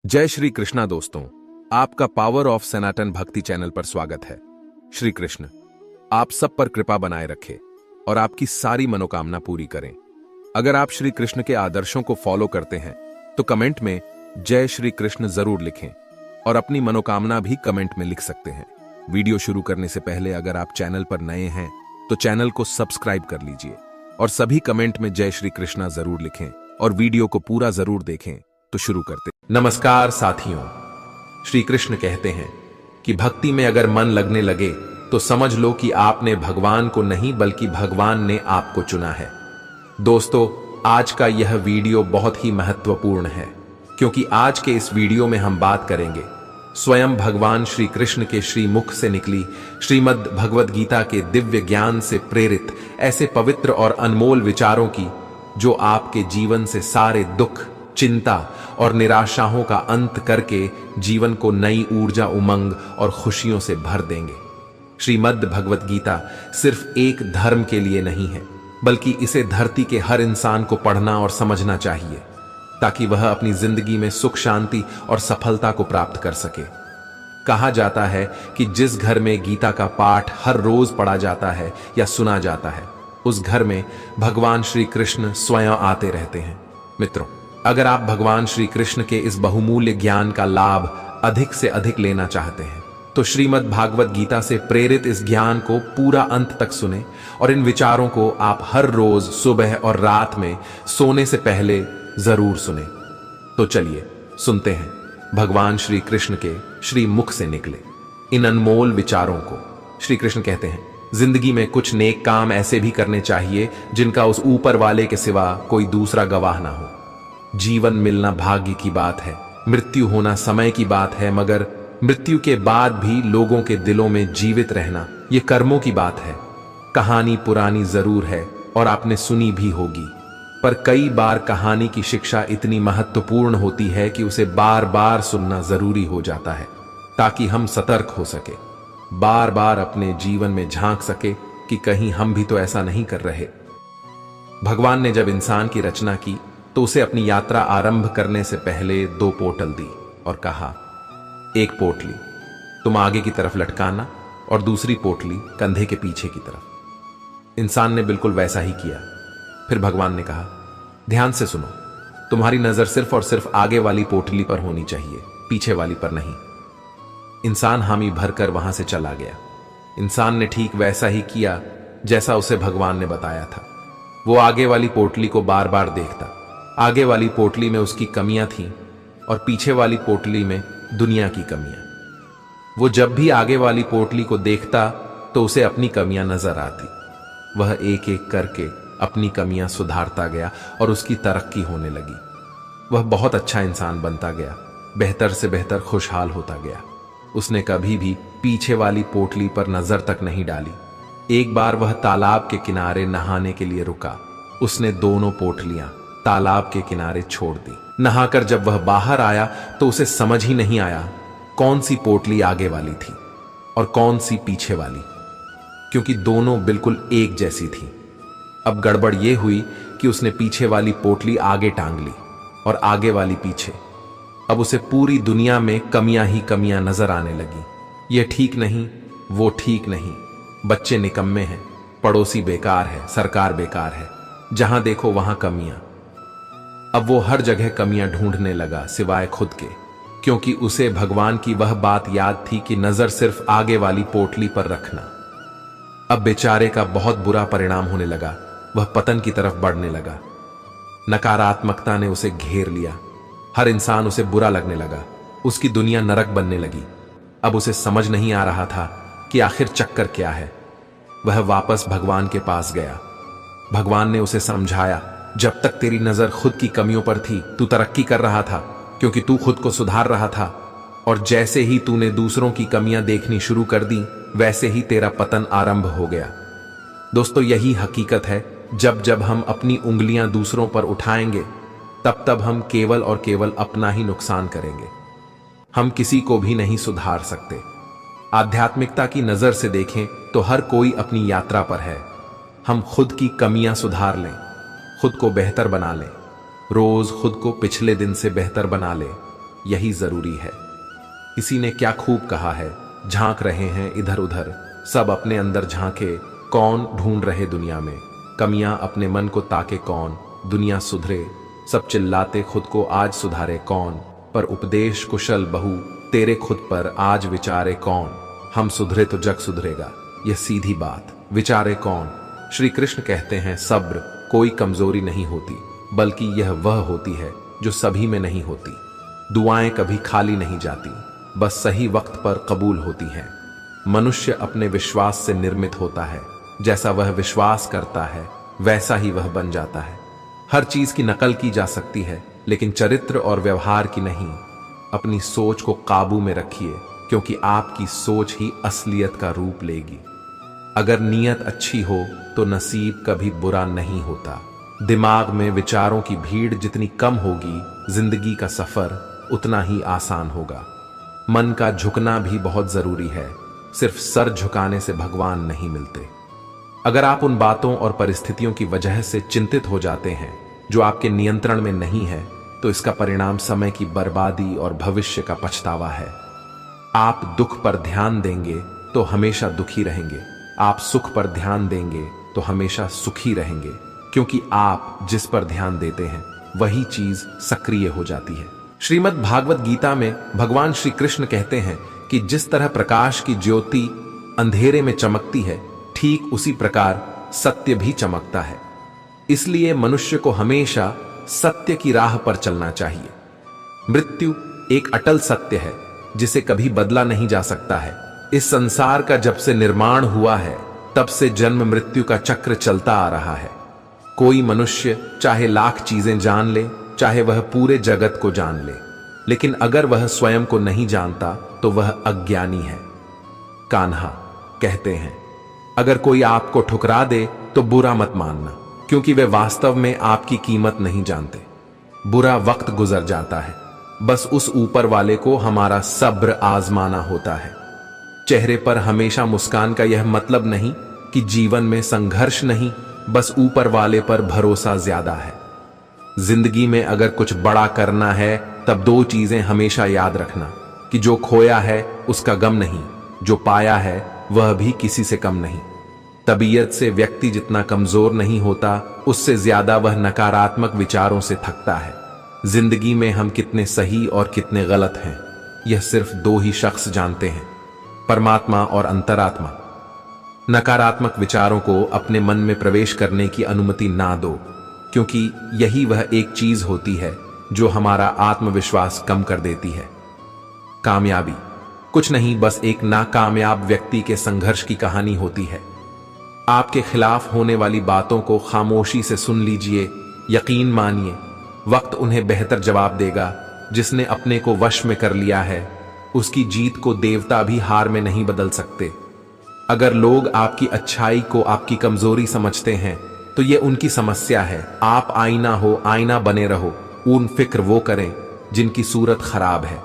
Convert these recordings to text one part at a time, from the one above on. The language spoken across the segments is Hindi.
जय श्री कृष्णा दोस्तों, आपका पावर ऑफ सनातन भक्ति चैनल पर स्वागत है। श्री कृष्ण आप सब पर कृपा बनाए रखे और आपकी सारी मनोकामना पूरी करें। अगर आप श्री कृष्ण के आदर्शों को फॉलो करते हैं तो कमेंट में जय श्री कृष्ण जरूर लिखें और अपनी मनोकामना भी कमेंट में लिख सकते हैं। वीडियो शुरू करने से पहले अगर आप चैनल पर नए हैं तो चैनल को सब्सक्राइब कर लीजिए और सभी कमेंट में जय श्री कृष्णा जरूर लिखें और वीडियो को पूरा जरूर देखें। तो शुरू करते। नमस्कार साथियों, श्री कृष्ण कहते हैं कि भक्ति में अगर मन लगने लगे तो समझ लो कि आपने भगवान को नहीं बल्कि भगवान ने आपको चुना है। दोस्तों, आज का यह वीडियो बहुत ही महत्वपूर्ण है क्योंकि आज के इस वीडियो में हम बात करेंगे स्वयं भगवान श्री कृष्ण के श्री मुख से निकली श्रीमद् भगवद गीता के दिव्य ज्ञान से प्रेरित ऐसे पवित्र और अनमोल विचारों की जो आपके जीवन से सारे दुख, चिंता और निराशाओं का अंत करके जीवन को नई ऊर्जा, उमंग और खुशियों से भर देंगे। श्रीमद् भगवद गीता सिर्फ एक धर्म के लिए नहीं है बल्कि इसे धरती के हर इंसान को पढ़ना और समझना चाहिए ताकि वह अपनी जिंदगी में सुख, शांति और सफलता को प्राप्त कर सके। कहा जाता है कि जिस घर में गीता का पाठ हर रोज पढ़ा जाता है या सुना जाता है उस घर में भगवान श्री कृष्ण स्वयं आते रहते हैं। मित्रों, अगर आप भगवान श्री कृष्ण के इस बहुमूल्य ज्ञान का लाभ अधिक से अधिक लेना चाहते हैं तो श्रीमद् भागवत गीता से प्रेरित इस ज्ञान को पूरा अंत तक सुने और इन विचारों को आप हर रोज सुबह और रात में सोने से पहले जरूर सुने। तो चलिए सुनते हैं भगवान श्री कृष्ण के श्री मुख से निकले इन अनमोल विचारों को। श्री कृष्ण कहते हैं, जिंदगी में कुछ नेक काम ऐसे भी करने चाहिए जिनका उस ऊपर वाले के सिवा कोई दूसरा गवाह ना हो। जीवन मिलना भाग्य की बात है, मृत्यु होना समय की बात है, मगर मृत्यु के बाद भी लोगों के दिलों में जीवित रहना ये कर्मों की बात है। कहानी पुरानी जरूर है और आपने सुनी भी होगी, पर कई बार कहानी की शिक्षा इतनी महत्वपूर्ण होती है कि उसे बार बार सुनना जरूरी हो जाता है ताकि हम सतर्क हो सके, बार बार अपने जीवन में झांक सके कि कहीं हम भी तो ऐसा नहीं कर रहे। भगवान ने जब इंसान की रचना की तो उसे अपनी यात्रा आरंभ करने से पहले 2 पोटल दी और कहा, एक पोटली तुम आगे की तरफ लटकाना और दूसरी पोटली कंधे के पीछे की तरफ। इंसान ने बिल्कुल वैसा ही किया। फिर भगवान ने कहा, ध्यान से सुनो, तुम्हारी नजर सिर्फ और सिर्फ आगे वाली पोटली पर होनी चाहिए, पीछे वाली पर नहीं। इंसान हामी भरकर वहां से चला गया। इंसान ने ठीक वैसा ही किया जैसा उसे भगवान ने बताया था। वो आगे वाली पोटली को बार बार देखता। आगे वाली पोटली में उसकी कमियां थीं और पीछे वाली पोटली में दुनिया की कमियां। वो जब भी आगे वाली पोटली को देखता तो उसे अपनी कमियां नजर आती। वह एक एक करके अपनी कमियां सुधारता गया और उसकी तरक्की होने लगी। वह बहुत अच्छा इंसान बनता गया, बेहतर से बेहतर खुशहाल होता गया। उसने कभी भी पीछे वाली पोटली पर नजर तक नहीं डाली। एक बार वह तालाब के किनारे नहाने के लिए रुका। उसने दोनों पोटलियां तालाब के किनारे छोड़ दी। नहाकर जब वह बाहर आया तो उसे समझ ही नहीं आया कौन सी पोटली आगे वाली थी और कौन सी पीछे वाली, क्योंकि दोनों बिल्कुल एक जैसी थी। अब गड़बड़ यह हुई कि उसने पीछे वाली पोटली आगे टांग ली और आगे वाली पीछे। अब उसे पूरी दुनिया में कमियां ही कमियां नजर आने लगी। यह ठीक नहीं, वो ठीक नहीं, बच्चे निकम्मे हैं, पड़ोसी बेकार है, सरकार बेकार है, जहां देखो वहां कमियां। अब वो हर जगह कमियां ढूंढने लगा सिवाय खुद के, क्योंकि उसे भगवान की वह बात याद थी कि नजर सिर्फ आगे वाली पोटली पर रखना। अब बेचारे का बहुत बुरा परिणाम होने लगा। वह पतन की तरफ बढ़ने लगा। नकारात्मकता ने उसे घेर लिया। हर इंसान उसे बुरा लगने लगा। उसकी दुनिया नरक बनने लगी। अब उसे समझ नहीं आ रहा था कि आखिर चक्कर क्या है। वह वापस भगवान के पास गया। भगवान ने उसे समझाया, जब तक तेरी नजर खुद की कमियों पर थी तू तरक्की कर रहा था क्योंकि तू खुद को सुधार रहा था, और जैसे ही तूने दूसरों की कमियां देखनी शुरू कर दी वैसे ही तेरा पतन आरंभ हो गया। दोस्तों, यही हकीकत है। जब जब हम अपनी उंगलियां दूसरों पर उठाएंगे तब तब हम केवल और केवल अपना ही नुकसान करेंगे। हम किसी को भी नहीं सुधार सकते। आध्यात्मिकता की नजर से देखें तो हर कोई अपनी यात्रा पर है। हम खुद की कमियां सुधार लें, खुद को बेहतर बना लें, रोज खुद को पिछले दिन से बेहतर बना ले यही जरूरी है। किसी ने क्या खूब कहा है, झांक रहे हैं इधर उधर, सब अपने अंदर झांके, कौन ढूंढ रहे दुनिया में कमियां, अपने मन को ताके कौन, दुनिया सुधरे, सब चिल्लाते खुद को आज सुधारे कौन, पर उपदेश कुशल बहु तेरे खुद पर आज विचारे कौन, हम सुधरे तो जग सुधरेगा, यह सीधी बात विचारे कौन। श्री कृष्ण कहते हैं सब्र कोई कमजोरी नहीं होती, बल्कि यह वह होती है जो सभी में नहीं होती। दुआएं कभी खाली नहीं जाती, बस सही वक्त पर कबूल होती हैं। मनुष्य अपने विश्वास से निर्मित होता है, जैसा वह विश्वास करता है वैसा ही वह बन जाता है। हर चीज की नकल की जा सकती है, लेकिन चरित्र और व्यवहार की नहीं। अपनी सोच को काबू में रखिए, क्योंकि आपकी सोच ही असलियत का रूप लेगी। अगर नीयत अच्छी हो तो नसीब कभी बुरा नहीं होता। दिमाग में विचारों की भीड़ जितनी कम होगी, जिंदगी का सफर उतना ही आसान होगा। मन का झुकना भी बहुत जरूरी है, सिर्फ सर झुकाने से भगवान नहीं मिलते। अगर आप उन बातों और परिस्थितियों की वजह से चिंतित हो जाते हैं जो आपके नियंत्रण में नहीं है, तो इसका परिणाम समय की बर्बादी और भविष्य का पछतावा है। आप दुख पर ध्यान देंगे तो हमेशा दुखी रहेंगे, आप सुख पर ध्यान देंगे तो हमेशा सुखी रहेंगे, क्योंकि आप जिस पर ध्यान देते हैं वही चीज सक्रिय हो जाती है। श्रीमद् भागवत गीता में भगवान श्री कृष्ण कहते हैं कि जिस तरह प्रकाश की ज्योति अंधेरे में चमकती है, ठीक उसी प्रकार सत्य भी चमकता है। इसलिए मनुष्य को हमेशा सत्य की राह पर चलना चाहिए। मृत्यु एक अटल सत्य है जिसे कभी बदला नहीं जा सकता है। इस संसार का जब से निर्माण हुआ है, तब से जन्म मृत्यु का चक्र चलता आ रहा है। कोई मनुष्य चाहे लाख चीजें जान ले, चाहे वह पूरे जगत को जान ले, लेकिन अगर वह स्वयं को नहीं जानता तो वह अज्ञानी है। कान्हा कहते हैं, अगर कोई आपको ठुकरा दे तो बुरा मत मानना, क्योंकि वे वास्तव में आपकी कीमत नहीं जानते। बुरा वक्त गुजर जाता है, बस उस ऊपर वाले को हमारा सब्र आजमाना होता है। चेहरे पर हमेशा मुस्कान का यह मतलब नहीं कि जीवन में संघर्ष नहीं, बस ऊपर वाले पर भरोसा ज्यादा है। जिंदगी में अगर कुछ बड़ा करना है, तब दो चीजें हमेशा याद रखना कि जो खोया है उसका गम नहीं, जो पाया है वह भी किसी से कम नहीं। तबीयत से व्यक्ति जितना कमजोर नहीं होता, उससे ज्यादा वह नकारात्मक विचारों से थकता है। जिंदगी में हम कितने सही और कितने गलत हैं, यह सिर्फ दो ही शख्स जानते हैं, परमात्मा और अंतरात्मा। नकारात्मक विचारों को अपने मन में प्रवेश करने की अनुमति ना दो, क्योंकि यही वह एक चीज होती है जो हमारा आत्मविश्वास कम कर देती है। कामयाबी कुछ नहीं, बस एक नाकामयाब व्यक्ति के संघर्ष की कहानी होती है। आपके खिलाफ होने वाली बातों को खामोशी से सुन लीजिए, यकीन मानिए वक्त उन्हें बेहतर जवाब देगा। जिसने अपने को वश में कर लिया है, उसकी जीत को देवता भी हार में नहीं बदल सकते। अगर लोग आपकी अच्छाई को आपकी कमजोरी समझते हैं तो ये उनकी समस्या है। आप आईना हो, आईना बने रहो। उन फिक्र वो करें जिनकी सूरत खराब है।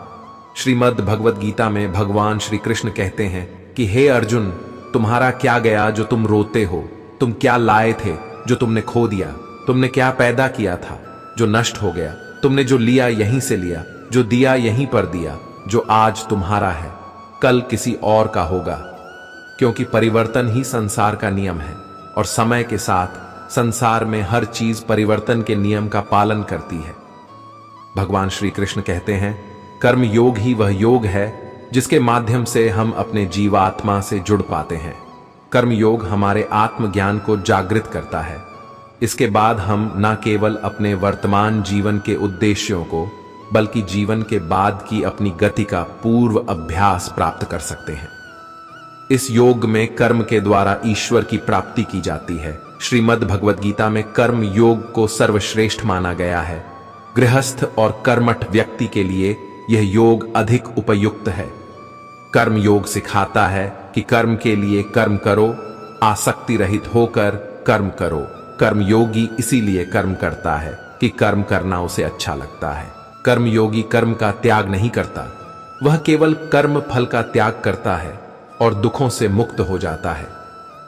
श्रीमद् भगवत गीता में भगवान श्री कृष्ण कहते हैं कि हे अर्जुन, तुम्हारा क्या गया जो तुम रोते हो? तुम क्या लाए थे जो तुमने खो दिया? तुमने क्या पैदा किया था जो नष्ट हो गया? तुमने जो लिया यहीं से लिया, जो दिया यहीं पर दिया। जो आज तुम्हारा है कल किसी और का होगा, क्योंकि परिवर्तन ही संसार का नियम है और समय के साथ संसार में हर चीज परिवर्तन के नियम का पालन करती है। भगवान श्री कृष्ण कहते हैं, कर्म योग ही वह योग है जिसके माध्यम से हम अपने जीवात्मा से जुड़ पाते हैं। कर्म योग हमारे आत्मज्ञान को जागृत करता है। इसके बाद हम न केवल अपने वर्तमान जीवन के उद्देश्यों को, बल्कि जीवन के बाद की अपनी गति का पूर्व अभ्यास प्राप्त कर सकते हैं। इस योग में कर्म के द्वारा ईश्वर की प्राप्ति की जाती है। श्रीमद् भगवत गीता में कर्म योग को सर्वश्रेष्ठ माना गया है। गृहस्थ और कर्मठ व्यक्ति के लिए यह योग अधिक उपयुक्त है। कर्म योग सिखाता है कि कर्म के लिए कर्म करो, आसक्ति रहित होकर कर्म करो। कर्म योगी इसीलिए कर्म करता है कि कर्म करना उसे अच्छा लगता है। कर्म योगी कर्म का त्याग नहीं करता, वह केवल कर्म फल का त्याग करता है और दुखों से मुक्त हो जाता है।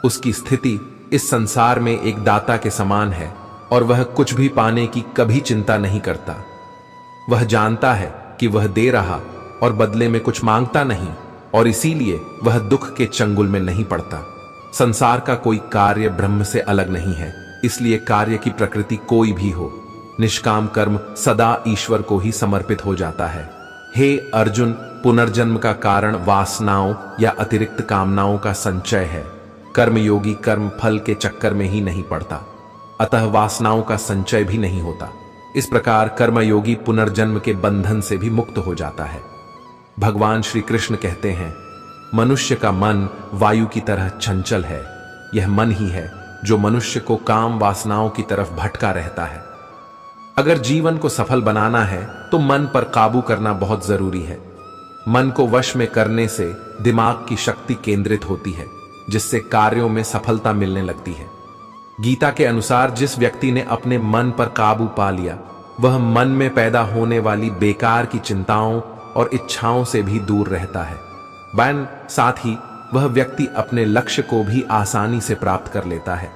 उसकी स्थिति इस संसार में एक दाता के समान है और वह कुछ भी पाने की कभी चिंता नहीं करता। वह जानता है कि वह दे रहा और बदले में कुछ मांगता नहीं, और इसीलिए वह दुख के चंगुल में नहीं पड़ता। संसार का कोई कार्य ब्रह्म से अलग नहीं है, इसलिए कार्य की प्रकृति कोई भी हो, निष्काम कर्म सदा ईश्वर को ही समर्पित हो जाता है। हे अर्जुन, पुनर्जन्म का कारण वासनाओं या अतिरिक्त कामनाओं का संचय है। कर्मयोगी कर्म फल के चक्कर में ही नहीं पड़ता, अतः वासनाओं का संचय भी नहीं होता। इस प्रकार कर्मयोगी पुनर्जन्म के बंधन से भी मुक्त हो जाता है। भगवान श्री कृष्ण कहते हैं, मनुष्य का मन वायु की तरह चंचल है। यह मन ही है जो मनुष्य को काम वासनाओं की तरफ भटका रहता है। अगर जीवन को सफल बनाना है तो मन पर काबू करना बहुत जरूरी है। मन को वश में करने से दिमाग की शक्ति केंद्रित होती है, जिससे कार्यों में सफलता मिलने लगती है। गीता के अनुसार जिस व्यक्ति ने अपने मन पर काबू पा लिया, वह मन में पैदा होने वाली बेकार की चिंताओं और इच्छाओं से भी दूर रहता है। साथ ही वह व्यक्ति अपने लक्ष्य को भी आसानी से प्राप्त कर लेता है।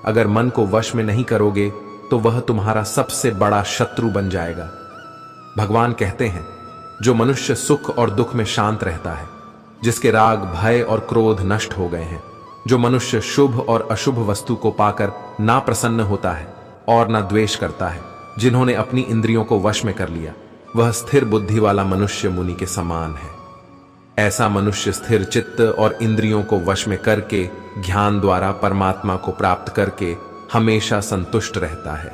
अगर मन को वश में नहीं करोगे तो वह तुम्हारा सबसे बड़ा शत्रु बन जाएगा। भगवान कहते हैं, जो मनुष्य सुख और दुख में शांत रहता है, जिसके राग भय और क्रोध नष्ट हो गए हैं, जो मनुष्य शुभ और अशुभ वस्तु को पाकर ना प्रसन्न होता है और ना द्वेष करता है, जिन्होंने अपनी इंद्रियों को वश में कर लिया, वह स्थिर बुद्धि वाला मनुष्य मुनि के समान है। ऐसा मनुष्य स्थिर चित्त और इंद्रियों को वश में करके ज्ञान द्वारा परमात्मा को प्राप्त करके हमेशा संतुष्ट रहता है।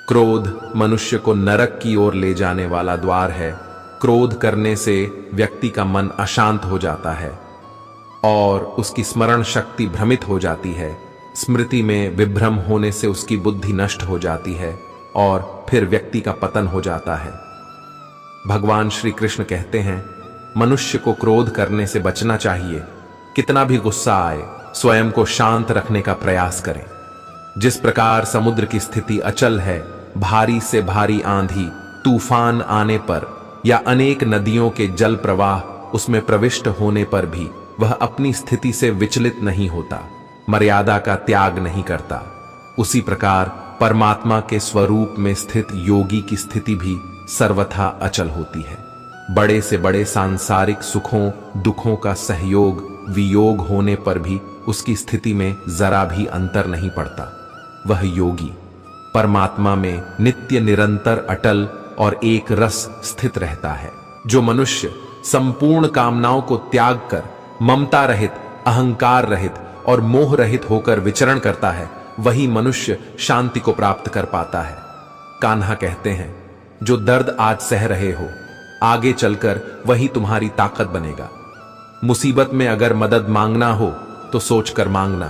क्रोध मनुष्य को नरक की ओर ले जाने वाला द्वार है। क्रोध करने से व्यक्ति का मन अशांत हो जाता है और उसकी स्मरण शक्ति भ्रमित हो जाती है। स्मृति में विभ्रम होने से उसकी बुद्धि नष्ट हो जाती है और फिर व्यक्ति का पतन हो जाता है। भगवान श्री कृष्ण कहते हैं, मनुष्य को क्रोध करने से बचना चाहिए। कितना भी गुस्सा आए, स्वयं को शांत रखने का प्रयास करें। जिस प्रकार समुद्र की स्थिति अचल है, भारी से भारी आंधी तूफान आने पर या अनेक नदियों के जल प्रवाह उसमें प्रविष्ट होने पर भी वह अपनी स्थिति से विचलित नहीं होता, मर्यादा का त्याग नहीं करता, उसी प्रकार परमात्मा के स्वरूप में स्थित योगी की स्थिति भी सर्वथा अचल होती है। बड़े से बड़े सांसारिक सुखों दुखों का सहयोग वियोग होने पर भी उसकी स्थिति में जरा भी अंतर नहीं पड़ता। वह योगी परमात्मा में नित्य निरंतर अटल और एक रस स्थित रहता है। जो मनुष्य संपूर्ण कामनाओं को त्याग कर ममता रहित, अहंकार रहित और मोह रहित होकर विचरण करता है, वही मनुष्य शांति को प्राप्त कर पाता है। कान्हा कहते हैं, जो दर्द आज सह रहे हो, आगे चलकर वही तुम्हारी ताकत बनेगा। मुसीबत में अगर मदद मांगना हो तो सोचकर मांगना,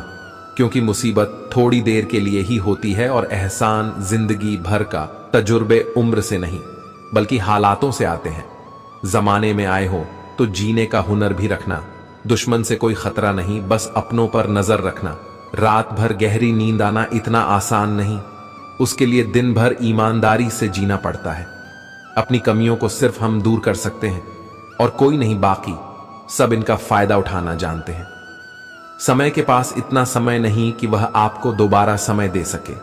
क्योंकि मुसीबत थोड़ी देर के लिए ही होती है और एहसान जिंदगी भर का। तजुर्बे उम्र से नहीं बल्कि हालातों से आते हैं। जमाने में आए हो तो जीने का हुनर भी रखना। दुश्मन से कोई खतरा नहीं, बस अपनों पर नजर रखना। रात भर गहरी नींद आना इतना आसान नहीं, उसके लिए दिन भर ईमानदारी से जीना पड़ता है। अपनी कमियों को सिर्फ हम दूर कर सकते हैं और कोई नहीं, बाकी सब इनका फायदा उठाना जानते हैं। समय के पास इतना समय नहीं कि वह आपको दोबारा समय दे सके।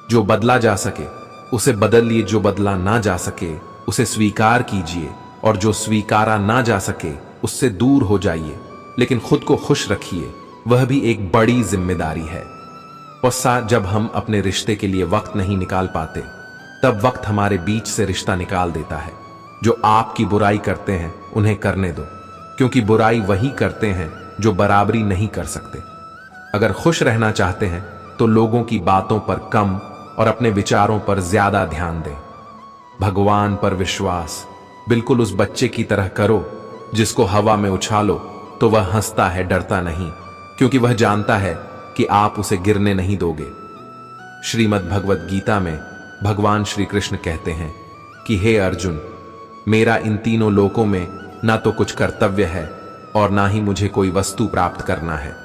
जो बदला जा सके उसे बदलिए, जो बदला ना जा सके उसे स्वीकार कीजिए, और जो स्वीकारा ना जा सके उससे दूर हो जाइए, लेकिन खुद को खुश रखिए। वह भी एक बड़ी जिम्मेदारी है। और जब हम अपने रिश्ते के लिए वक्त नहीं निकाल पाते, तब वक्त हमारे बीच से रिश्ता निकाल देता है। जो आपकी बुराई करते हैं उन्हें करने दो, क्योंकि बुराई वही करते हैं जो बराबरी नहीं कर सकते। अगर खुश रहना चाहते हैं तो लोगों की बातों पर कम और अपने विचारों पर ज्यादा ध्यान दें। भगवान पर विश्वास बिल्कुल उस बच्चे की तरह करो जिसको हवा में उछालो तो वह हंसता है, डरता नहीं, क्योंकि वह जानता है कि आप उसे गिरने नहीं दोगे। श्रीमद् भगवद गीता में भगवान श्री कृष्ण कहते हैं कि हे अर्जुन, मेरा इन तीनों लोकों में ना तो कुछ कर्तव्य है और ना ही मुझे कोई वस्तु प्राप्त करना है,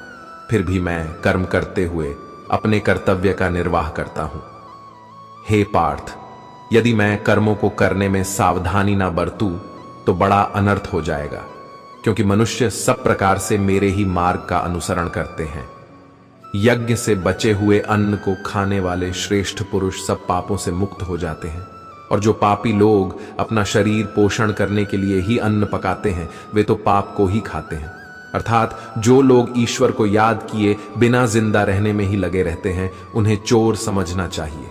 फिर भी मैं कर्म करते हुए अपने कर्तव्य का निर्वाह करता हूं। हे पार्थ, यदि मैं कर्मों को करने में सावधानी ना बरतूं तो बड़ा अनर्थ हो जाएगा, क्योंकि मनुष्य सब प्रकार से मेरे ही मार्ग का अनुसरण करते हैं। यज्ञ से बचे हुए अन्न को खाने वाले श्रेष्ठ पुरुष सब पापों से मुक्त हो जाते हैं। और जो पापी लोग अपना शरीर पोषण करने के लिए ही अन्न पकाते हैं वे तो पाप को ही खाते हैं। अर्थात जो लोग ईश्वर को याद किए बिना जिंदा रहने में ही लगे रहते हैं उन्हें चोर समझना चाहिए।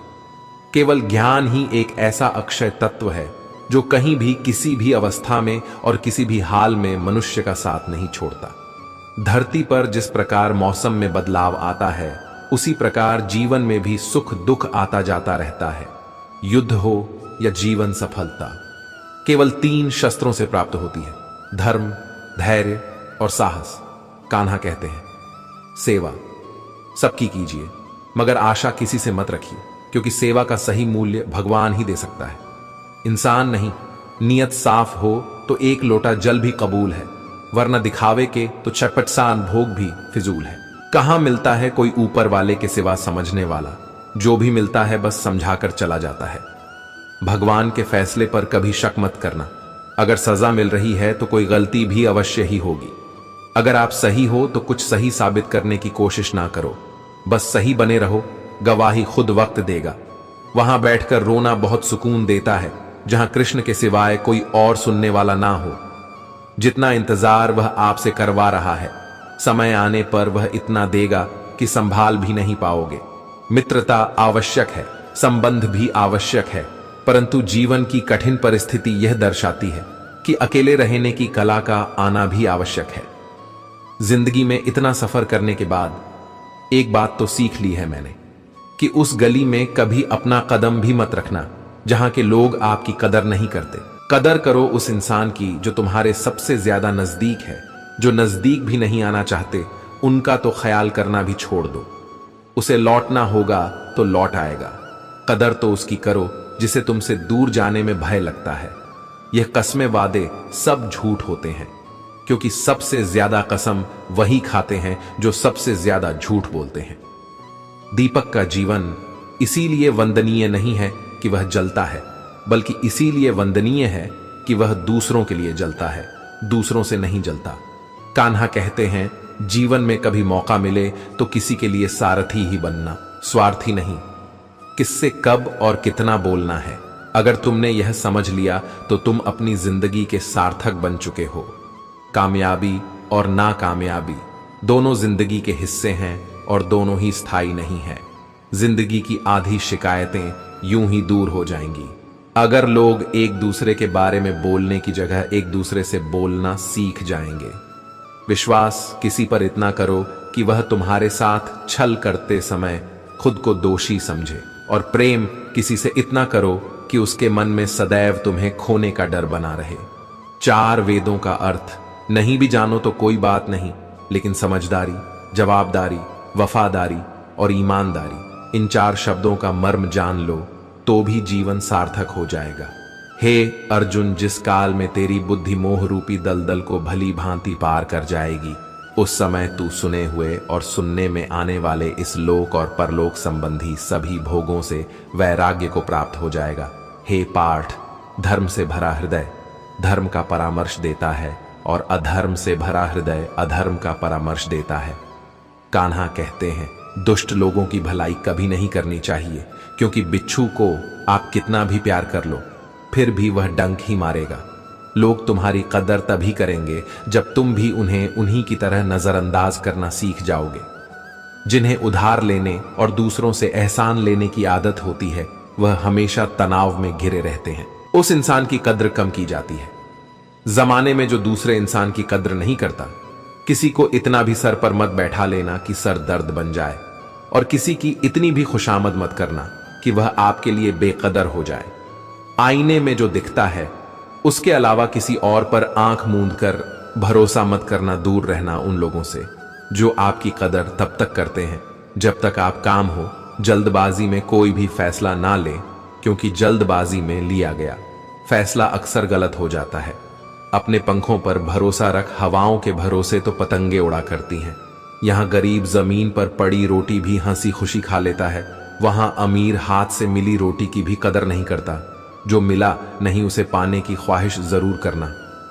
केवल ज्ञान ही एक ऐसा अक्षय तत्व है जो कहीं भी किसी भी अवस्था में और किसी भी हाल में मनुष्य का साथ नहीं छोड़ता। धरती पर जिस प्रकार मौसम में बदलाव आता है उसी प्रकार जीवन में भी सुख दुख आता जाता रहता है। युद्ध हो या जीवन सफलता केवल 3 शस्त्रों से प्राप्त होती है, धर्म, धैर्य और साहस। कान्हा कहते हैं, सेवा सबकी कीजिए मगर आशा किसी से मत रखिए, क्योंकि सेवा का सही मूल्य भगवान ही दे सकता है, इंसान नहीं। नियत साफ हो तो 1 लोटा जल भी कबूल है, वरना दिखावे के तो चटपट-सा भोग भी फिजूल है। कहां मिलता है कोई ऊपर वाले के सिवा समझने वाला, जो भी मिलता है बस समझाकर चला जाता है। भगवान के फैसले पर कभी शक मत करना। अगर सजा मिल रही है तो कोई गलती भी अवश्य ही होगी। अगर आप सही हो तो कुछ सही साबित करने की कोशिश ना करो, बस सही बने रहो, गवाही खुद वक्त देगा। वहां बैठकर रोना बहुत सुकून देता है जहां कृष्ण के सिवाय कोई और सुनने वाला ना हो। जितना इंतजार वह आपसे करवा रहा है, समय आने पर वह इतना देगा कि संभाल भी नहीं पाओगे। मित्रता आवश्यक है, संबंध भी आवश्यक है, परंतु जीवन की कठिन परिस्थिति यह दर्शाती है कि अकेले रहने की कला का आना भी आवश्यक है। जिंदगी में इतना सफर करने के बाद एक बात तो सीख ली है मैंने कि उस गली में कभी अपना कदम भी मत रखना जहां के लोग आपकी कदर नहीं करते। कदर करो उस इंसान की जो तुम्हारे सबसे ज्यादा नजदीक है। जो नजदीक भी नहीं आना चाहते उनका तो ख्याल करना भी छोड़ दो। उसे लौटना होगा तो लौट आएगा। कदर तो उसकी करो जिसे तुमसे दूर जाने में भय लगता है। यह कस्में वादे सब झूठ होते हैं, क्योंकि सबसे ज्यादा कसम वही खाते हैं जो सबसे ज्यादा झूठ बोलते हैं। दीपक का जीवन इसीलिए वंदनीय नहीं है कि वह जलता है, बल्कि इसीलिए वंदनीय है कि वह दूसरों के लिए जलता है, दूसरों से नहीं जलता। कान्हा कहते हैं, जीवन में कभी मौका मिले तो किसी के लिए सारथी ही बनना, स्वार्थी नहीं। किससे कब और कितना बोलना है, अगर तुमने यह समझ लिया तो तुम अपनी जिंदगी के सार्थक बन चुके हो। कामयाबी और नाकामयाबी दोनों जिंदगी के हिस्से हैं और दोनों ही स्थायी नहीं है। जिंदगी की आधी शिकायतें यूं ही दूर हो जाएंगी अगर लोग एक दूसरे के बारे में बोलने की जगह एक दूसरे से बोलना सीख जाएंगे। विश्वास किसी पर इतना करो कि वह तुम्हारे साथ छल करते समय खुद को दोषी समझे, और प्रेम किसी से इतना करो कि उसके मन में सदैव तुम्हें खोने का डर बना रहे। 4 वेदों का अर्थ नहीं भी जानो तो कोई बात नहीं, लेकिन समझदारी, जवाबदारी, वफादारी और ईमानदारी, इन 4 शब्दों का मर्म जान लो तो भी जीवन सार्थक हो जाएगा। हे अर्जुन, जिस काल में तेरी बुद्धि मोह रूपी दलदल को भली भांति पार कर जाएगी, उस समय तू सुने हुए और सुनने में आने वाले इस लोक और परलोक संबंधी सभी भोगों से वैराग्य को प्राप्त हो जाएगा। हे पाठ, धर्म से भरा हृदय धर्म का परामर्श देता है और अधर्म से भरा हृदय अधर्म का परामर्श देता है। कान्हा कहते हैं, दुष्ट लोगों की भलाई कभी नहीं करनी चाहिए, क्योंकि बिच्छू को आप कितना भी प्यार कर लो फिर भी वह डंक ही मारेगा। लोग तुम्हारी कदर तभी करेंगे जब तुम भी उन्हें उन्हीं की तरह नजरअंदाज करना सीख जाओगे। जिन्हें उधार लेने और दूसरों से एहसान लेने की आदत होती है वह हमेशा तनाव में घिरे रहते हैं। उस इंसान की कद्र कम की जाती है। जमाने में जो दूसरे इंसान की कद्र नहीं करता, किसी को इतना भी सर पर मत बैठा लेना कि सर दर्द बन जाए, और किसी की इतनी भी खुशामद मत करना कि वह आपके लिए बेकदर हो जाए। आईने में जो दिखता है उसके अलावा किसी और पर आंख मूंद कर भरोसा मत करना। दूर रहना उन लोगों से जो आपकी कदर तब तक करते हैं जब तक आप काम हो। जल्दबाजी में कोई भी फैसला ना ले, क्योंकि जल्दबाजी में लिया गया फैसला अक्सर गलत हो जाता है। अपने पंखों पर भरोसा रख, हवाओं के भरोसे तो पतंगे उड़ा करती हैं। यहां गरीब जमीन पर पड़ी रोटी भी हंसी खुशी खा लेता है, वहां अमीर हाथ से मिली रोटी की भी कदर नहीं करता। जो मिला नहीं उसे पाने की ख्वाहिश जरूर करना,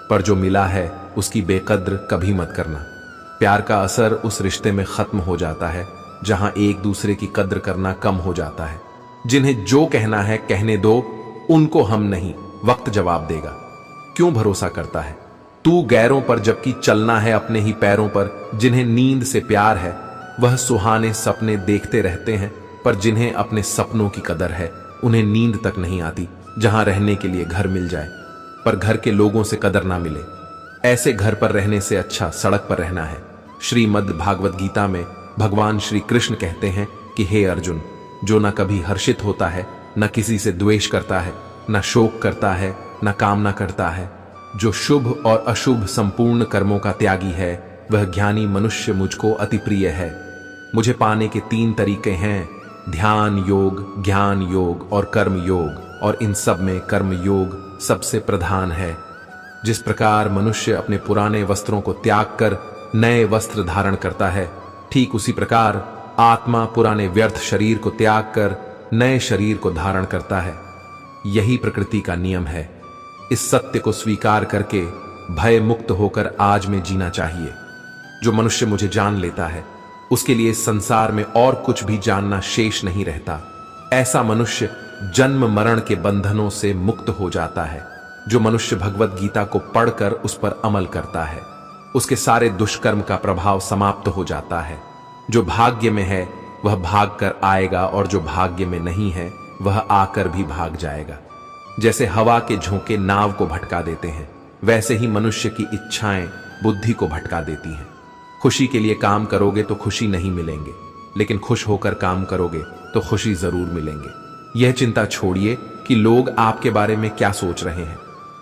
पर जो मिला है उसकी बेकद्र कभी मत करना। प्यार का असर उस रिश्ते में खत्म हो जाता है जहां एक दूसरे की कद्र करना कम हो जाता है। जिन्हें जो कहना है कहने दो, उनको हम नहीं, वक्त जवाब देगा। क्यों भरोसा करता है तू गैरों पर, जबकि चलना है अपने ही पैरों पर। जिन्हें नींद से प्यार है वह सुहाने सपने देखते रहते हैं, पर जिन्हें अपने सपनों की कदर है उन्हें नींद तक नहीं आती। जहां रहने के लिए घर मिल जाए पर घर के लोगों से कदर ना मिले, ऐसे घर पर रहने से अच्छा सड़क पर रहना है। श्रीमद् भागवत गीता में भगवान श्री कृष्ण कहते हैं कि हे अर्जुन, जो न कभी हर्षित होता है, न किसी से द्वेष करता है, न शोक करता है, न कामना करता है, जो शुभ और अशुभ संपूर्ण कर्मों का त्यागी है, वह ज्ञानी मनुष्य मुझको अति प्रिय है। मुझे पाने के 3 तरीके हैं, ध्यान योग, ज्ञान योग और कर्म योग, और इन सब में कर्म योग सबसे प्रधान है। जिस प्रकार मनुष्य अपने पुराने वस्त्रों को त्याग कर नए वस्त्र धारण करता है, ठीक उसी प्रकार आत्मा पुराने व्यर्थ शरीर को त्याग कर नए शरीर को धारण करता है। यही प्रकृति का नियम है। इस सत्य को स्वीकार करके भय मुक्त होकर आज में जीना चाहिए। जो मनुष्य मुझे जान लेता है उसके लिए संसार में और कुछ भी जानना शेष नहीं रहता। ऐसा मनुष्य जन्म मरण के बंधनों से मुक्त हो जाता है। जो मनुष्य भगवत गीता को पढ़कर उस पर अमल करता है, उसके सारे दुष्कर्म का प्रभाव समाप्त हो जाता है। जो भाग्य में है वह भाग कर आएगा, और जो भाग्य में नहीं है वह आकर भी भाग जाएगा। जैसे हवा के झोंके नाव को भटका देते हैं, वैसे ही मनुष्य की इच्छाएं बुद्धि को भटका देती हैं। खुशी के लिए काम करोगे तो खुशी नहीं मिलेंगे, लेकिन खुश होकर काम करोगे तो खुशी जरूर मिलेंगे। यह चिंता छोड़िए कि लोग आपके बारे में क्या सोच रहे हैं।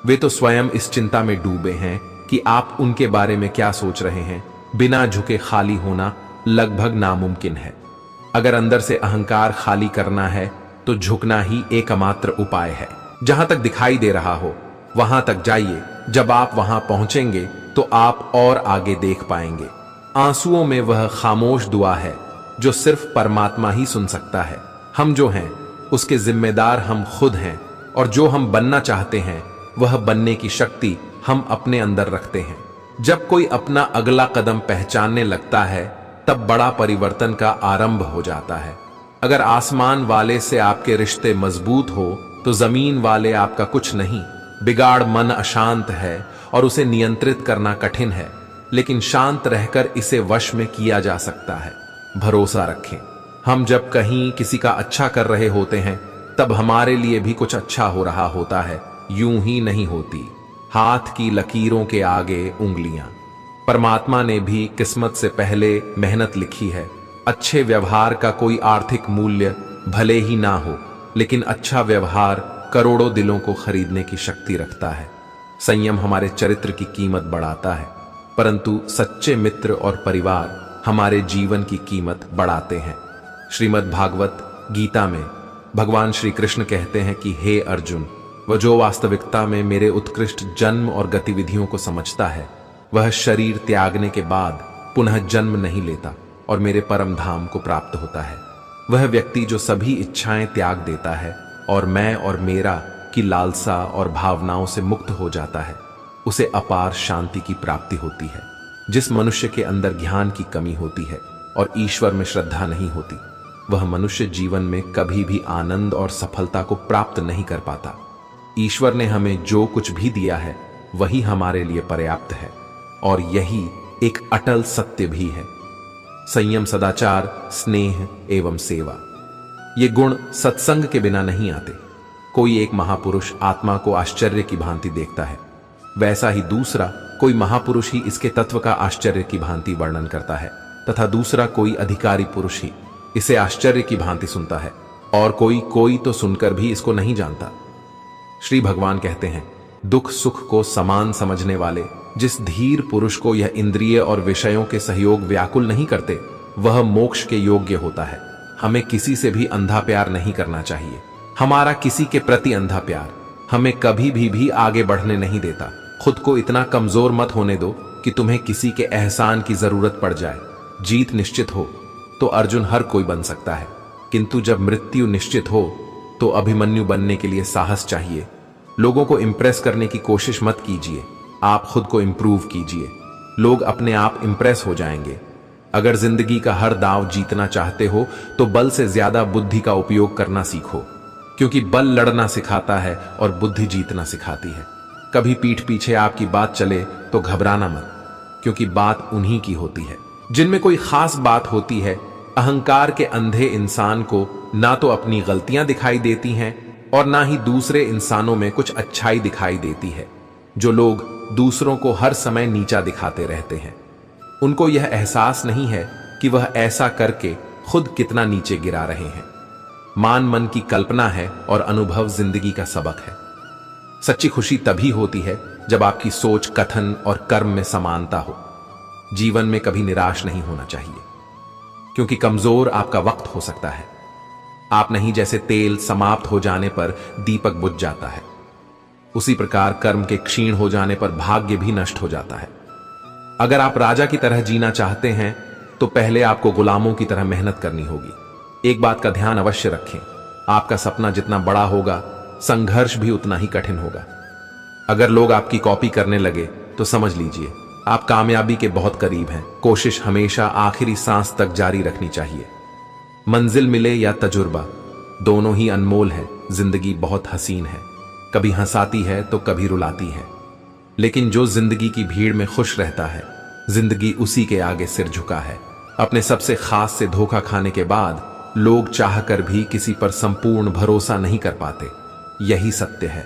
वे तो स्वयं इस चिंता में डूबे हैं कि आप उनके बारे में क्या सोच रहे हैं। बिना झुके खाली होना लगभग नामुमकिन है। अगर अंदर से अहंकार खाली करना है तो झुकना ही एकमात्र उपाय है। जहां तक दिखाई दे रहा हो वहां तक जाइए। जब आप वहां पहुंचेंगे तो आप और आगे देख पाएंगे। आंसुओं में वह खामोश दुआ है जो सिर्फ परमात्मा ही सुन सकता है। हम जो हैं उसके जिम्मेदार हम खुद हैं, और जो हम बनना चाहते हैं वह बनने की शक्ति हम अपने अंदर रखते हैं। जब कोई अपना अगला कदम पहचानने लगता है तब बड़ा परिवर्तन का आरंभ हो जाता है। अगर आसमान वाले से आपके रिश्ते मजबूत हो तो जमीन वाले आपका कुछ नहीं। बिगाड़ मन अशांत है और उसे नियंत्रित करना कठिन है, लेकिन शांत रहकर इसे वश में किया जा सकता है। भरोसा रखें। हम जब कहीं किसी का अच्छा कर रहे होते हैं तब हमारे लिए भी कुछ अच्छा हो रहा होता है। यूं ही नहीं होती हाथ की लकीरों के आगे उंगलियां। परमात्मा ने भी किस्मत से पहले मेहनत लिखी है। अच्छे व्यवहार का कोई आर्थिक मूल्य भले ही ना हो, लेकिन अच्छा व्यवहार करोड़ों दिलों को खरीदने की शक्ति रखता है। संयम हमारे चरित्र की कीमत बढ़ाता है, परंतु सच्चे मित्र और परिवार हमारे जीवन की कीमत बढ़ाते हैं। श्रीमद् भागवत गीता में भगवान श्री कृष्ण कहते हैं कि हे अर्जुन, वह जो वास्तविकता में मेरे उत्कृष्ट जन्म और गतिविधियों को समझता है, वह शरीर त्यागने के बाद पुनः जन्म नहीं लेता और मेरे परम धाम को प्राप्त होता है। वह व्यक्ति जो सभी इच्छाएं त्याग देता है और मैं और मेरा की लालसा और भावनाओं से मुक्त हो जाता है, उसे अपार शांति की प्राप्ति होती है। जिस मनुष्य के अंदर ज्ञान की कमी होती है और ईश्वर में श्रद्धा नहीं होती, वह मनुष्य जीवन में कभी भी आनंद और सफलता को प्राप्त नहीं कर पाता। ईश्वर ने हमें जो कुछ भी दिया है वही हमारे लिए पर्याप्त है, और यही एक अटल सत्य भी है। संयम, सदाचार, स्नेह एवं सेवा, ये गुण सत्संग के बिना नहीं आते। कोई एक महापुरुष आत्मा को आश्चर्य की भांति देखता है, वैसा ही दूसरा कोई महापुरुष ही इसके तत्व का आश्चर्य की भांति वर्णन करता है, तथा दूसरा कोई अधिकारी पुरुष ही इसे आश्चर्य की भांति सुनता है, और कोई तो सुनकर भी इसको नहीं जानता। श्री भगवान कहते हैं, दुख सुख को समान समझने वाले जिस धीर पुरुष को यह इंद्रिय और विषयों के सहयोग व्याकुल नहीं करते, वह मोक्ष के योग्य होता है। हमें किसी से भी अंधा प्यार नहीं करना चाहिए। हमारा किसी के प्रति अंधा प्यार हमें कभी भी आगे बढ़ने नहीं देता। खुद को इतना कमजोर मत होने दो कि तुम्हें किसी के एहसान की जरूरत पड़ जाए। जीत निश्चित हो तो अर्जुन हर कोई बन सकता है, किंतु जब मृत्यु निश्चित हो तो अभिमन्यु बनने के लिए साहस चाहिए। लोगों को इंप्रेस करने की कोशिश मत कीजिए, आप खुद को इंप्रूव कीजिए। लोग अपने आप इंप्रेस हो जाएंगे। अगर जिंदगी का हर दांव जीतना चाहते हो तो बल से ज्यादा बुद्धि का उपयोग करना सीखो, क्योंकि बल लड़ना सिखाता है और बुद्धि जीतना सिखाती है। कभी पीठ पीछे आपकी बात चले तो घबराना मत, क्योंकि बात उन्हीं की होती है जिनमें कोई खास बात होती है। अहंकार के अंधे इंसान को ना तो अपनी गलतियां दिखाई देती हैं और ना ही दूसरे इंसानों में कुछ अच्छाई दिखाई देती है। जो लोग दूसरों को हर समय नीचा दिखाते रहते हैं, उनको यह एहसास नहीं है कि वह ऐसा करके खुद कितना नीचे गिरा रहे हैं। मान मन की कल्पना है और अनुभव जिंदगी का सबक है। सच्ची खुशी तभी होती है जब आपकी सोच, कथन और कर्म में समानता हो। जीवन में कभी निराश नहीं होना चाहिए, क्योंकि कमजोर आपका वक्त हो सकता है। आप नहीं, जैसे तेल समाप्त हो जाने पर दीपक बुझ जाता है, उसी प्रकार कर्म के क्षीण हो जाने पर भाग्य भी नष्ट हो जाता है। अगर आप राजा की तरह जीना चाहते हैं तो पहले आपको गुलामों की तरह मेहनत करनी होगी। एक बात का ध्यान अवश्य रखें, आपका सपना जितना बड़ा होगा, संघर्ष भी उतना ही कठिन होगा। अगर लोग आपकी कॉपी करने लगे तो समझ लीजिए आप कामयाबी के बहुत करीब हैं। कोशिश हमेशा आखिरी सांस तक जारी रखनी चाहिए। मंजिल मिले या तजुर्बा, दोनों ही अनमोल है। जिंदगी बहुत हसीन है, कभी हंसाती है तो कभी रुलाती है, लेकिन जो जिंदगी की भीड़ में खुश रहता है, जिंदगी उसी के आगे सिर झुका है। अपने सबसे खास से धोखा खाने के बाद लोग चाहकर भी किसी पर संपूर्ण भरोसा नहीं कर पाते। यही सत्य है।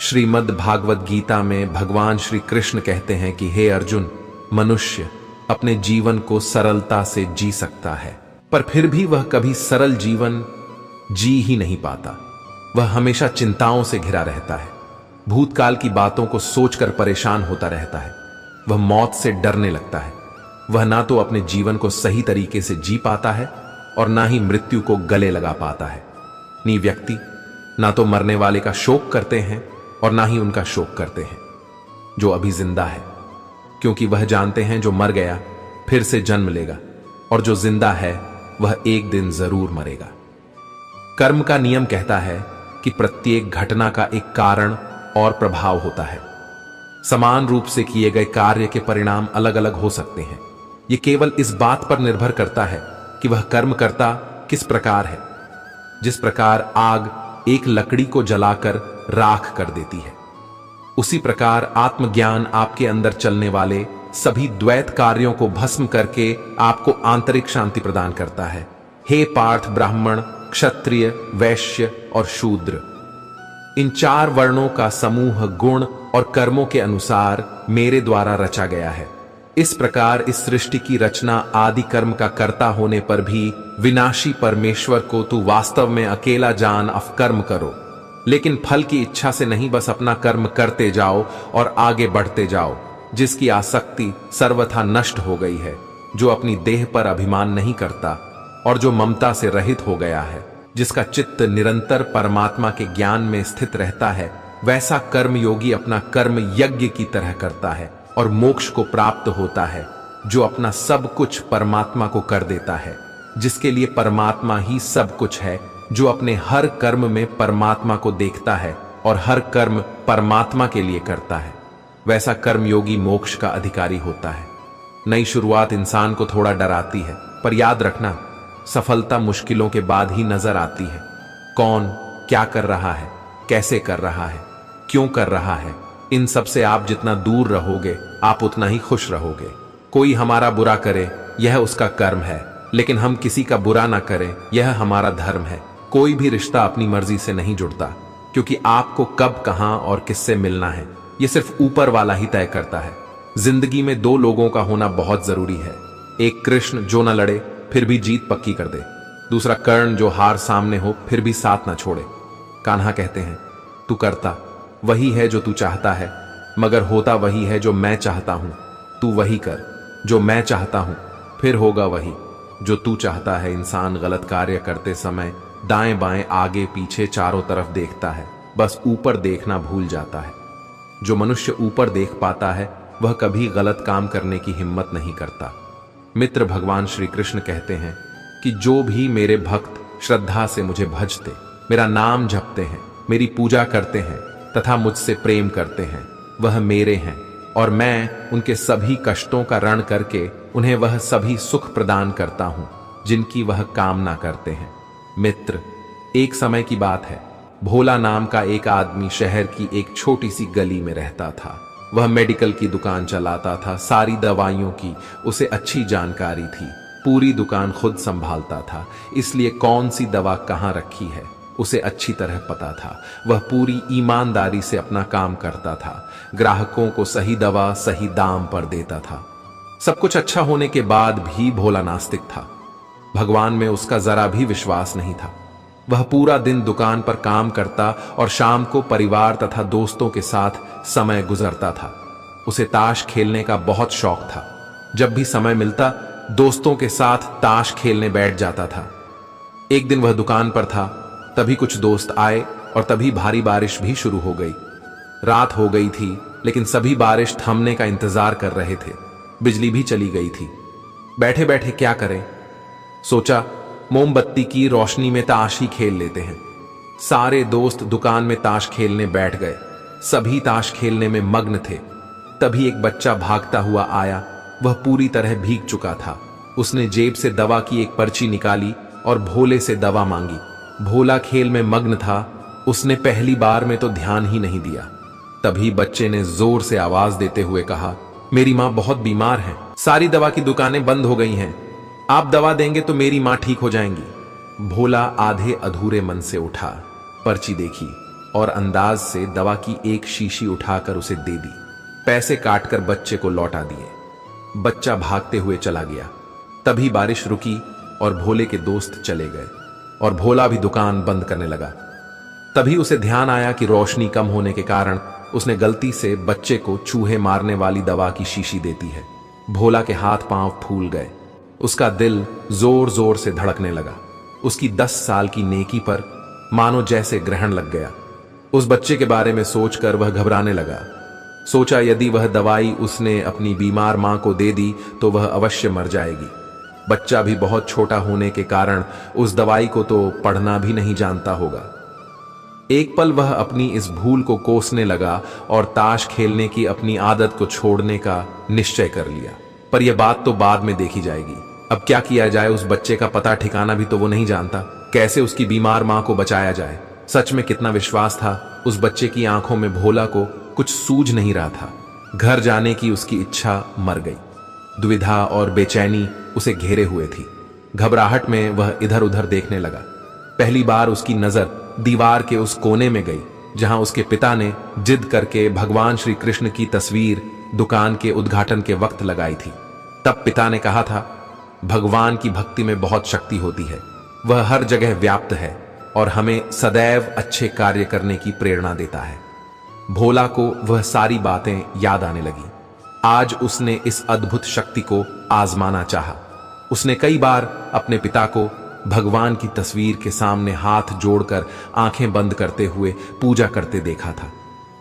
श्रीमद् भागवत गीता में भगवान श्री कृष्ण कहते हैं कि हे अर्जुन, मनुष्य अपने जीवन को सरलता से जी सकता है, पर फिर भी वह कभी सरल जीवन जी ही नहीं पाता। वह हमेशा चिंताओं से घिरा रहता है, भूतकाल की बातों को सोचकर परेशान होता रहता है। वह मौत से डरने लगता है। वह ना तो अपने जीवन को सही तरीके से जी पाता है और ना ही मृत्यु को गले लगा पाता है। नी व्यक्ति ना तो मरने वाले का शोक करते हैं और ना ही उनका शोक करते हैं जो अभी जिंदा है, क्योंकि वह जानते हैं जो मर गया फिर से जन्म लेगा और जो जिंदा है वह एक दिन जरूर मरेगा। कर्म का नियम कहता है कि प्रत्येक घटना का एक कारण और प्रभाव होता है। समान रूप से किए गए कार्य के परिणाम अलग अलग हो सकते हैं। यह केवल इस बात पर निर्भर करता है कि वह कर्म करता किस प्रकार है। जिस प्रकार आग एक लकड़ी को जलाकर राख कर देती है, उसी प्रकार आत्मज्ञान आपके अंदर चलने वाले सभी द्वैत कार्यों को भस्म करके आपको आंतरिक शांति प्रदान करता है। हे पार्थ, ब्राह्मण, क्षत्रिय, वैश्य और शूद्र, इन 4 वर्णों का समूह गुण और कर्मों के अनुसार मेरे द्वारा रचा गया है। इस प्रकार इस सृष्टि की रचना आदि कर्म का कर्ता होने पर भी विनाशी परमेश्वर को तू वास्तव में अकेला जान, अवकर्म करो, लेकिन फल की इच्छा से नहीं, बस अपना कर्म करते जाओ और आगे बढ़ते जाओ। जिसकी आसक्ति सर्वथा नष्ट हो गई है, जो अपनी देह पर अभिमान नहीं करता और जो ममता से रहित हो गया है, जिसका चित्त निरंतर परमात्मा के ज्ञान में स्थित रहता है, वैसा कर्मयोगी अपना कर्म यज्ञ की तरह करता है और मोक्ष को प्राप्त होता है। जो अपना सब कुछ परमात्मा को कर देता है, जिसके लिए परमात्मा ही सब कुछ है, जो अपने हर कर्म में परमात्मा को देखता है और हर कर्म परमात्मा के लिए करता है, वैसा कर्मयोगी मोक्ष का अधिकारी होता है। नई शुरुआत इंसान को थोड़ा डराती है, पर याद रखना, सफलता मुश्किलों के बाद ही नजर आती है। कौन क्या कर रहा है, कैसे कर रहा है, क्यों कर रहा है, इन सब से आप जितना दूर रहोगे आप उतना ही खुश रहोगे। कोई हमारा बुरा करे यह उसका कर्म है, लेकिन हम किसी का बुरा ना करें यह हमारा धर्म है। कोई भी रिश्ता अपनी मर्जी से नहीं जुड़ता, क्योंकि आपको कब, कहां और किससे मिलना है यह सिर्फ ऊपर वाला ही तय करता है। जिंदगी में 2 लोगों का होना बहुत जरूरी है। एक कृष्ण जो न लड़े फिर भी जीत पक्की कर दे, दूसरा कर्ण जो हार सामने हो फिर भी साथ ना छोड़े। कान्हा कहते हैं, तू करता वही है जो तू चाहता है, मगर होता वही है जो मैं चाहता हूं। तू वही कर जो मैं चाहता हूं, फिर होगा वही जो तू चाहता है। इंसान गलत कार्य करते समय दाएं बाएं आगे पीछे चारों तरफ देखता है, बस ऊपर देखना भूल जाता है। जो मनुष्य ऊपर देख पाता है वह कभी गलत काम करने की हिम्मत नहीं करता। मित्र भगवान श्री कृष्ण कहते हैं कि जो भी मेरे भक्त श्रद्धा से मुझे भजते, मेरा नाम जपते हैं, मेरी पूजा करते हैं तथा मुझसे प्रेम करते हैं, वह मेरे हैं और मैं उनके सभी कष्टों का ऋण करके उन्हें वह सभी सुख प्रदान करता हूं जिनकी वह कामना करते हैं। मित्र, एक समय की बात है, भोला नाम का एक आदमी शहर की एक छोटी सी गली में रहता था। वह मेडिकल की दुकान चलाता था। सारी दवाइयों की उसे अच्छी जानकारी थी। पूरी दुकान खुद संभालता था, इसलिए कौन सी दवा कहाँ रखी है उसे अच्छी तरह पता था। वह पूरी ईमानदारी से अपना काम करता था। ग्राहकों को सही दवा सही दाम पर देता था। सब कुछ अच्छा होने के बाद भी भोला नास्तिक था। भगवान में उसका जरा भी विश्वास नहीं था। वह पूरा दिन दुकान पर काम करता और शाम को परिवार तथा दोस्तों के साथ समय गुजरता था। उसे ताश खेलने का बहुत शौक था। जब भी समय मिलता दोस्तों के साथ ताश खेलने बैठ जाता था। एक दिन वह दुकान पर था, तभी कुछ दोस्त आए और तभी भारी बारिश भी शुरू हो गई। रात हो गई थी, लेकिन सभी बारिश थमने का इंतजार कर रहे थे। बिजली भी चली गई थी। बैठे बैठे क्या करें, सोचा मोमबत्ती की रोशनी में ताश ही खेल लेते हैं। सारे दोस्त दुकान में ताश खेलने बैठ गए। सभी ताश खेलने में मग्न थे। तभी एक बच्चा भागता हुआ आया। वह पूरी तरह भीग चुका था। उसने जेब से दवा की एक पर्ची निकाली और भोले से दवा मांगी। भोला खेल में मग्न था। उसने पहली बार में तो ध्यान ही नहीं दिया। तभी बच्चे ने जोर से आवाज देते हुए कहा, मेरी मां बहुत बीमार है। सारी दवा की दुकानें बंद हो गई हैं। आप दवा देंगे तो मेरी मां ठीक हो जाएंगी। भोला आधे अधूरे मन से उठा, पर्ची देखी और अंदाज से दवा की एक शीशी उठाकर उसे दे दी। पैसे काटकर बच्चे को लौटा दिए। बच्चा भागते हुए चला गया। तभी बारिश रुकी और भोले के दोस्त चले गए और भोला भी दुकान बंद करने लगा। तभी उसे ध्यान आया कि रोशनी कम होने के कारण उसने गलती से बच्चे को चूहे मारने वाली दवा की शीशी देती है। भोला के हाथ पांव फूल गए। उसका दिल जोर जोर से धड़कने लगा। उसकी 10 साल की नेकी पर मानो जैसे ग्रहण लग गया। उस बच्चे के बारे में सोचकर वह घबराने लगा। सोचा यदि वह दवाई उसने अपनी बीमार मां को दे दी तो वह अवश्य मर जाएगी। बच्चा भी बहुत छोटा होने के कारण उस दवाई को तो पढ़ना भी नहीं जानता होगा। एक पल वह अपनी इस भूल को कोसने लगा और ताश खेलने की अपनी आदत को छोड़ने का निश्चय कर लिया। पर यह बात तो बाद में देखी जाएगी। अब क्या किया जाए, उस बच्चे का पता ठिकाना भी तो वो नहीं जानता। कैसे उसकी बीमार मां को बचाया जाए। सच में कितना विश्वास था उस बच्चे की आंखों में। भोला को कुछ सूझ नहीं रहा था। घर जाने की उसकी इच्छा मर गई। दुविधा और बेचैनी उसे घेरे हुए थी। घबराहट में वह इधर उधर देखने लगा। पहली बार उसकी नजर दीवार के उस कोने में गई जहां उसके पिता ने जिद करके भगवान श्री कृष्ण की तस्वीर दुकान के उद्घाटन के वक्त लगाई थी। तब पिता ने कहा था, भगवान की भक्ति में बहुत शक्ति होती है। वह हर जगह व्याप्त है और हमें सदैव अच्छे कार्य करने की प्रेरणा देता है। भोला को वह सारी बातें याद आने लगी। आज उसने इस अद्भुत शक्ति को आजमाना चाहा। उसने कई बार अपने पिता को भगवान की तस्वीर के सामने हाथ जोड़कर आंखें बंद करते हुए पूजा करते देखा था।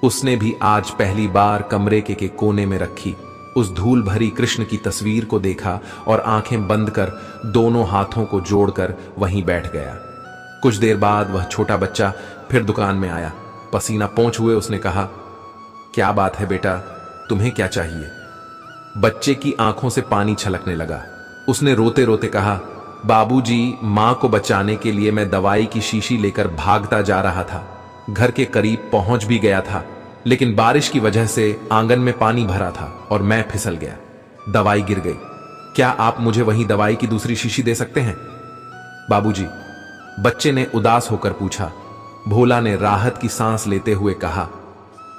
उसने भी आज पहली बार कमरे के कोने में रखी उस धूल भरी कृष्ण की तस्वीर को देखा और आंखें बंद कर दोनों हाथों को जोड़कर वहीं बैठ गया। कुछ देर बाद वह छोटा बच्चा फिर दुकान में आया। पसीना पोंछ हुए उसने कहा, क्या बात है बेटा, तुम्हें क्या चाहिए? बच्चे की आंखों से पानी छलकने लगा। उसने रोते रोते कहा, बाबूजी, मां को बचाने के लिए मैं दवाई की शीशी लेकर भागता जा रहा था। घर के करीब पहुंच भी गया था, लेकिन बारिश की वजह से आंगन में पानी भरा था और मैं फिसल गया। दवाई गिर गई। क्या आप मुझे वहीं दवाई की दूसरी शीशी दे सकते हैं? बाबूजी, बच्चे ने उदास होकर पूछा। भोला ने राहत की सांस लेते हुए कहा,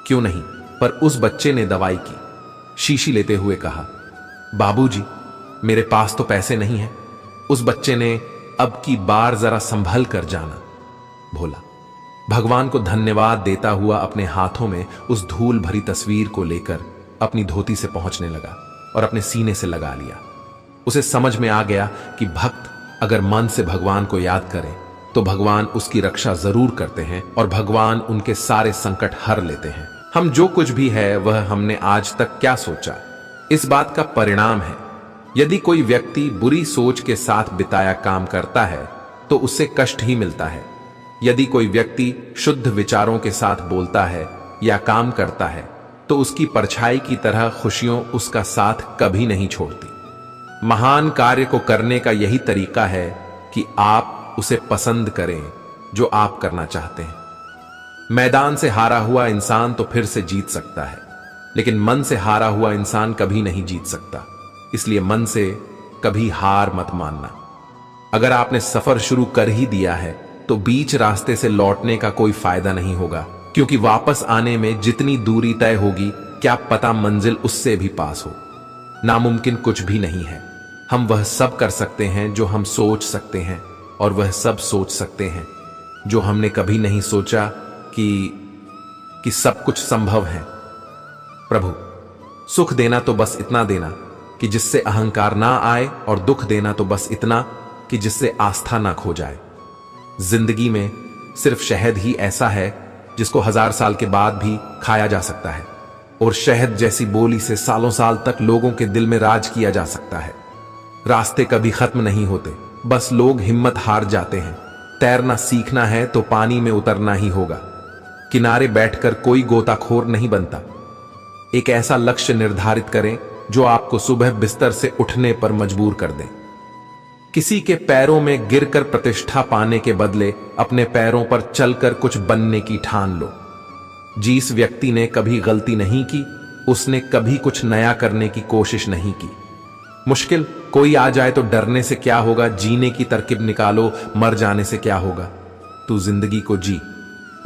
क्यों नहीं। पर उस बच्चे ने दवाई की शीशी लेते हुए कहा, बाबूजी, मेरे पास तो पैसे नहीं हैं। उस बच्चे ने अब की बार जरा संभल कर जाना। भोला भगवान को धन्यवाद देता हुआ अपने हाथों में उस धूल भरी तस्वीर को लेकर अपनी धोती से पहुंचने लगा और अपने सीने से लगा लिया। उसे समझ में आ गया कि भक्त अगर मन से भगवान को याद करे तो भगवान उसकी रक्षा जरूर करते हैं और भगवान उनके सारे संकट हर लेते हैं। हम जो कुछ भी है वह हमने आज तक क्या सोचा, इस बात का परिणाम है। यदि कोई व्यक्ति बुरी सोच के साथ बिताया काम करता है तो उससे कष्ट ही मिलता है। यदि कोई व्यक्ति शुद्ध विचारों के साथ बोलता है या काम करता है तो उसकी परछाई की तरह खुशियों उसका साथ कभी नहीं छोड़ती। महान कार्य को करने का यही तरीका है कि आप उसे पसंद करें जो आप करना चाहते हैं। मैदान से हारा हुआ इंसान तो फिर से जीत सकता है, लेकिन मन से हारा हुआ इंसान कभी नहीं जीत सकता। इसलिए मन से कभी हार मत मानना। अगर आपने सफर शुरू कर ही दिया है तो बीच रास्ते से लौटने का कोई फायदा नहीं होगा, क्योंकि वापस आने में जितनी दूरी तय होगी क्या पता मंजिल उससे भी पास हो। नामुमकिन कुछ भी नहीं है। हम वह सब कर सकते हैं जो हम सोच सकते हैं, और वह सब सोच सकते हैं जो हमने कभी नहीं सोचा कि सब कुछ संभव है। प्रभु, सुख देना तो बस इतना देना कि जिससे अहंकार ना आए, और दुख देना तो बस इतना कि जिससे आस्था ना खो जाए। जिंदगी में सिर्फ शहद ही ऐसा है जिसको 1000 साल के बाद भी खाया जा सकता है, और शहद जैसी बोली से सालों साल तक लोगों के दिल में राज किया जा सकता है। रास्ते कभी खत्म नहीं होते, बस लोग हिम्मत हार जाते हैं। तैरना सीखना है तो पानी में उतरना ही होगा। किनारे बैठकर कोई गोताखोर नहीं बनता। एक ऐसा लक्ष्य निर्धारित करें जो आपको सुबह बिस्तर से उठने पर मजबूर कर दे। किसी के पैरों में गिरकर प्रतिष्ठा पाने के बदले अपने पैरों पर चलकर कुछ बनने की ठान लो। जिस व्यक्ति ने कभी गलती नहीं की, उसने कभी कुछ नया करने की कोशिश नहीं की। मुश्किल कोई आ जाए तो डरने से क्या होगा, जीने की तरकीब निकालो, मर जाने से क्या होगा। तू जिंदगी को जी,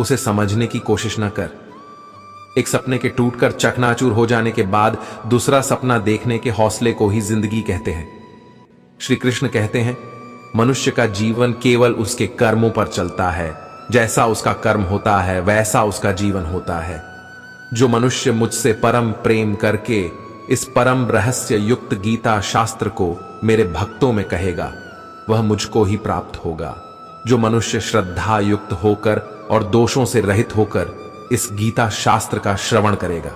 उसे समझने की कोशिश ना कर। एक सपने के टूटकर चकनाचूर हो जाने के बाद दूसरा सपना देखने के हौसले को ही जिंदगी कहते हैं। श्री कृष्ण कहते हैं, मनुष्य का जीवन केवल उसके कर्मों पर चलता है। जैसा उसका कर्म होता है वैसा उसका जीवन होता है। जो मनुष्य मुझसे परम प्रेम करके इस परम रहस्य युक्त गीता शास्त्र को मेरे भक्तों में कहेगा, वह मुझको ही प्राप्त होगा। जो मनुष्य श्रद्धा युक्त होकर और दोषों से रहित होकर इस गीता शास्त्र का श्रवण करेगा,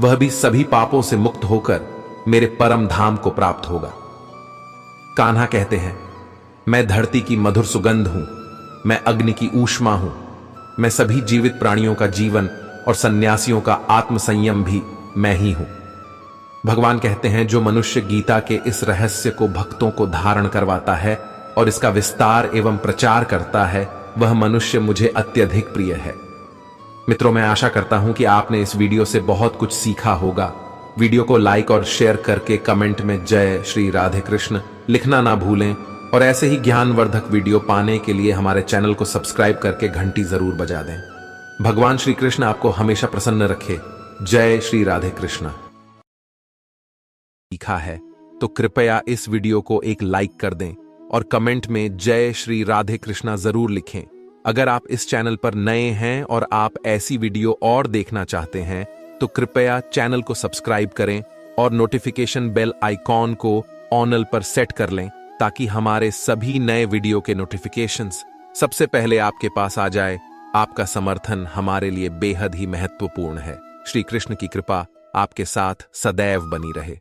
वह भी सभी पापों से मुक्त होकर मेरे परम धाम को प्राप्त होगा। कान्हा कहते हैं, मैं धरती की मधुर सुगंध हूं, मैं अग्नि की ऊष्मा हूं, मैं सभी जीवित प्राणियों का जीवन और सन्यासियों का आत्म संयम भी मैं ही हूं। भगवान कहते हैं, जो मनुष्य गीता के इस रहस्य को भक्तों को धारण करवाता है और इसका विस्तार एवं प्रचार करता है, वह मनुष्य मुझे अत्यधिक प्रिय है। मित्रों, मैं आशा करता हूं कि आपने इस वीडियो से बहुत कुछ सीखा होगा। वीडियो को लाइक और शेयर करके कमेंट में जय श्री राधे कृष्ण लिखना ना भूलें, और ऐसे ही ज्ञानवर्धक वीडियो पाने के लिए हमारे चैनल को सब्सक्राइब करके घंटी जरूर बजा दें। भगवान श्री कृष्ण आपको हमेशा प्रसन्न रखे। जय श्री राधे कृष्ण। सीखा है तो कृपया इस वीडियो को एक लाइक कर दें और कमेंट में जय श्री राधे कृष्णा जरूर लिखें। अगर आप इस चैनल पर नए हैं और आप ऐसी वीडियो और देखना चाहते हैं तो कृपया चैनल को सब्सक्राइब करें और नोटिफिकेशन बेल आइकॉन को ऑनल पर सेट कर लें, ताकि हमारे सभी नए वीडियो के नोटिफिकेशंस सबसे पहले आपके पास आ जाए। आपका समर्थन हमारे लिए बेहद ही महत्वपूर्ण है। श्री कृष्ण की कृपा आपके साथ सदैव बनी रहे।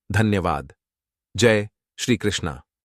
धन्यवाद। जय श्री कृष्णा।